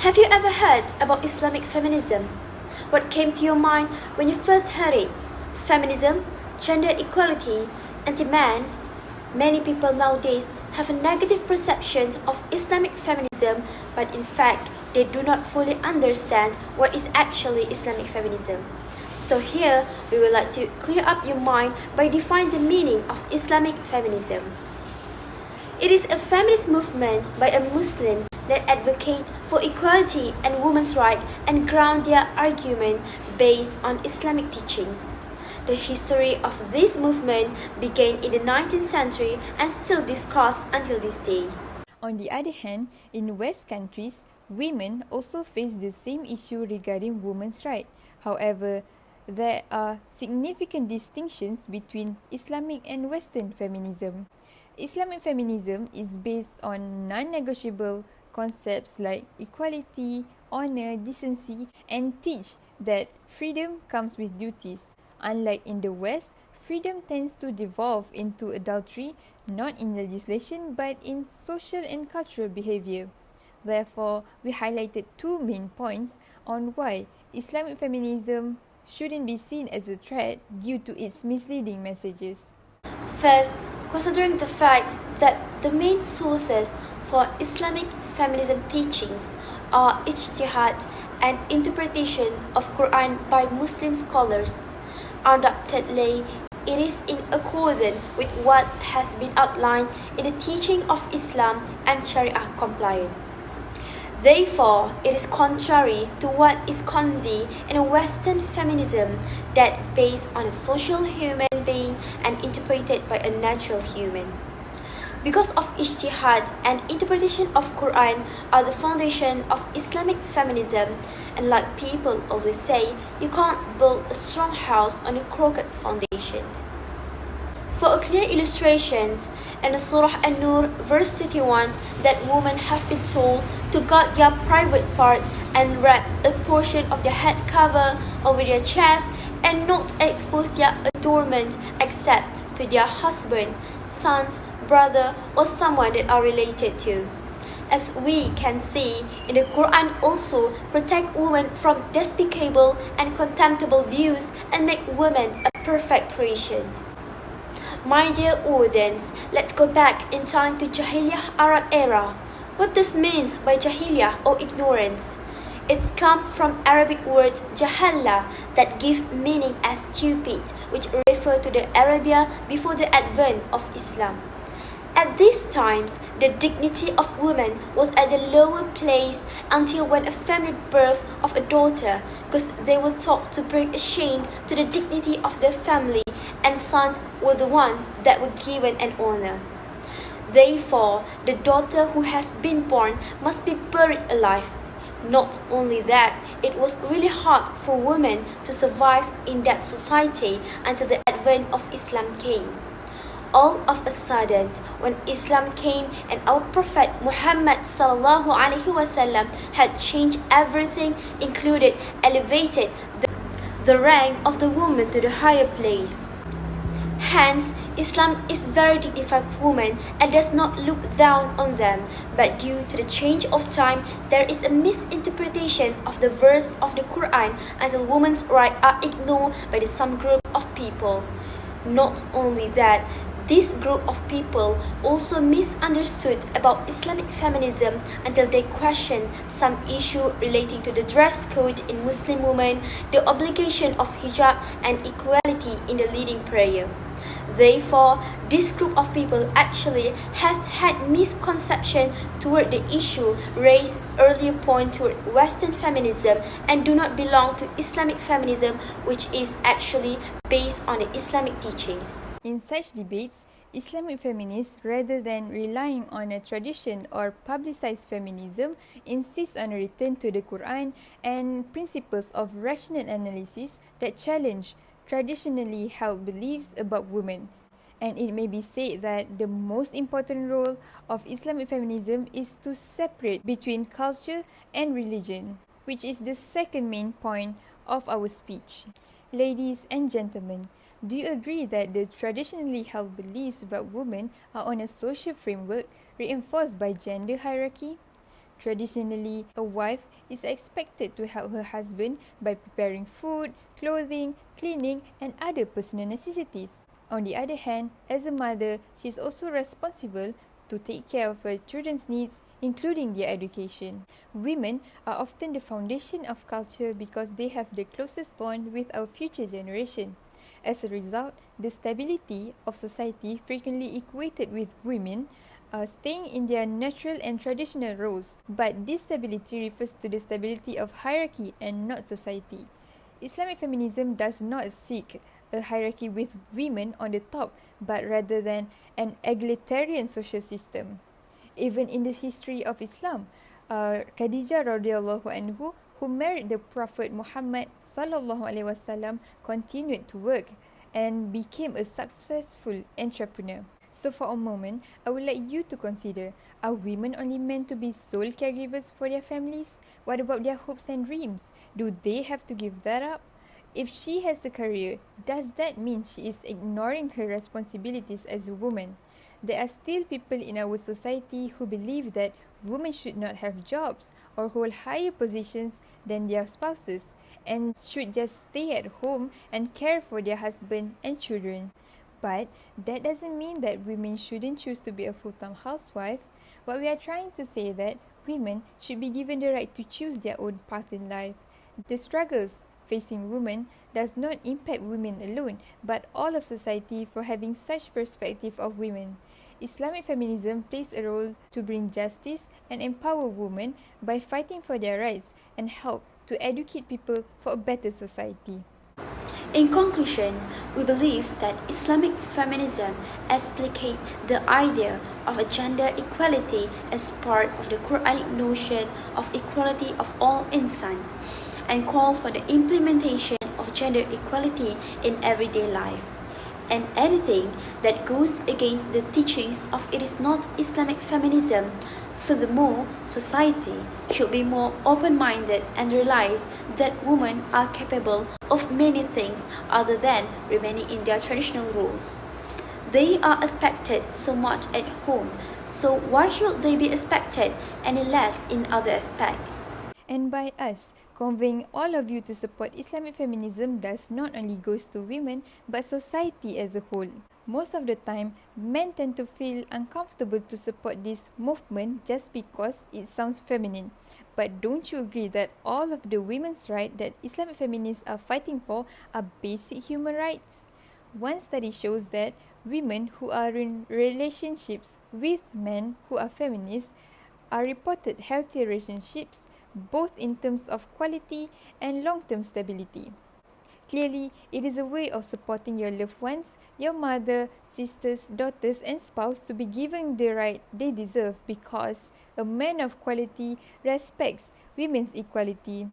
Have you ever heard about Islamic feminism? What came to your mind when you first heard it? Feminism, gender equality, anti-man? Many people nowadays have a negative perception of Islamic feminism, but in fact, they do not fully understand what is actually Islamic feminism. So here, we would like to clear up your mind by defining the meaning of Islamic feminism. It is a feminist movement by a Muslim that advocate for equality and women's rights and ground their argument based on Islamic teachings. The history of this movement began in the 19th century and still discussed until this day. On the other hand, in West countries, women also face the same issue regarding women's rights. However, there are significant distinctions between Islamic and Western feminism. Islamic feminism is based on non-negotiable concepts like equality, honor, decency, and teach that freedom comes with duties. Unlike in the West, freedom tends to devolve into adultery, not in legislation but in social and cultural behavior. Therefore, we highlighted two main points on why Islamic feminism shouldn't be seen as a threat due to its misleading messages. First, considering the fact that the main sources for Islamic feminism teachings are ijtihad and interpretation of Quran by Muslim scholars. Undoubtedly, it is in accordance with what has been outlined in the teaching of Islam and Sharia compliant. Therefore, it is contrary to what is conveyed in a Western feminism that based on a social human being and interpreted by a natural human. Because of ijtihad and interpretation of Quran are the foundation of Islamic feminism, and like people always say, you can't build a strong house on a crooked foundation. For a clear illustration, in Surah An-Nur verse 31, that women have been told to guard their private part and wrap a portion of their head cover over their chest and not expose their adornment except to their husband, sons, brother, or someone that are related to. As we can see, in the Quran also protect women from despicable and contemptible views and make women a perfect creation. My dear audience, let's go back in time to Jahiliyah Arab era. What does mean by Jahiliyah or ignorance? It's come from Arabic word jahalla that give meaning as stupid, which refer to the Arabia before the advent of Islam. At these times, the dignity of women was at the lower place until when a family birth of a daughter, because they were thought to bring a shame to the dignity of their family, and sons were the ones that were given an honor. Therefore, the daughter who has been born must be buried alive. Not only that, it was really hard for women to survive in that society until the advent of Islam came. All of a sudden, when Islam came and our Prophet Muhammad ﷺ had changed everything, included elevated the rank of the woman to the higher place. Hence, Islam is very dignified for women and does not look down on them, but due to the change of time, there is a misinterpretation of the verse of the Quran until women's rights are ignored by some group of people. Not only that, this group of people also misunderstood about Islamic feminism until they questioned some issue relating to the dress code in Muslim women, the obligation of hijab, and equality in the leading prayer. Therefore, this group of people actually has had misconception toward the issue raised earlier point toward Western feminism and do not belong to Islamic feminism, which is actually based on the Islamic teachings. In such debates, Islamic feminists, rather than relying on a tradition or publicized feminism, insist on a return to the Quran and principles of rational analysis that challenge traditionally held beliefs about women. And it may be said that the most important role of Islamic feminism is to separate between culture and religion, which is the second main point of our speech. Ladies and gentlemen, do you agree that the traditionally held beliefs about women are on a social framework reinforced by gender hierarchy? Traditionally, a wife is expected to help her husband by preparing food, clothing, cleaning, and other personal necessities. On the other hand, as a mother, she is also responsible to take care of her children's needs, including their education. Women are often the foundation of culture because they have the closest bond with our future generation. As a result, the stability of society frequently equated with women staying in their natural and traditional roles. But this stability refers to the stability of hierarchy and not society. Islamic feminism does not seek a hierarchy with women on the top, but rather than an egalitarian social system. Even in the history of Islam, Khadijah radiallahu anhu, who married the Prophet Muhammad sallallahu alaihi wasallam, continued to work and became a successful entrepreneur. So for a moment, I would like you to consider, are women only meant to be sole caregivers for their families? What about their hopes and dreams? Do they have to give that up? If she has a career, does that mean she is ignoring her responsibilities as a woman? There are still people in our society who believe that women should not have jobs or hold higher positions than their spouses and should just stay at home and care for their husband and children. But that doesn't mean that women shouldn't choose to be a full-time housewife. What we are trying to say is that women should be given the right to choose their own path in life. The struggles facing women does not impact women alone, but all of society for having such perspective of women. Islamic feminism plays a role to bring justice and empower women by fighting for their rights and help to educate people for a better society. In conclusion, we believe that Islamic feminism explicates the idea of a gender equality as part of the Quranic notion of equality of all insan, and call for the implementation of gender equality in everyday life. And anything that goes against the teachings of it is not Islamic feminism. Furthermore, society should be more open-minded and realize that women are capable of many things other than remaining in their traditional roles. They are expected so much at home, so why should they be expected any less in other aspects? And by us conveying all of you to support Islamic feminism does not only goes to women but society as a whole. Most of the time, men tend to feel uncomfortable to support this movement just because it sounds feminine. But don't you agree that all of the women's rights that Islamic feminists are fighting for are basic human rights? One study shows that women who are in relationships with men who are feminists are reported healthier relationships both in terms of quality and long-term stability. Clearly, it is a way of supporting your loved ones, your mother, sisters, daughters, and spouse to be given the right they deserve because a man of quality respects women's equality.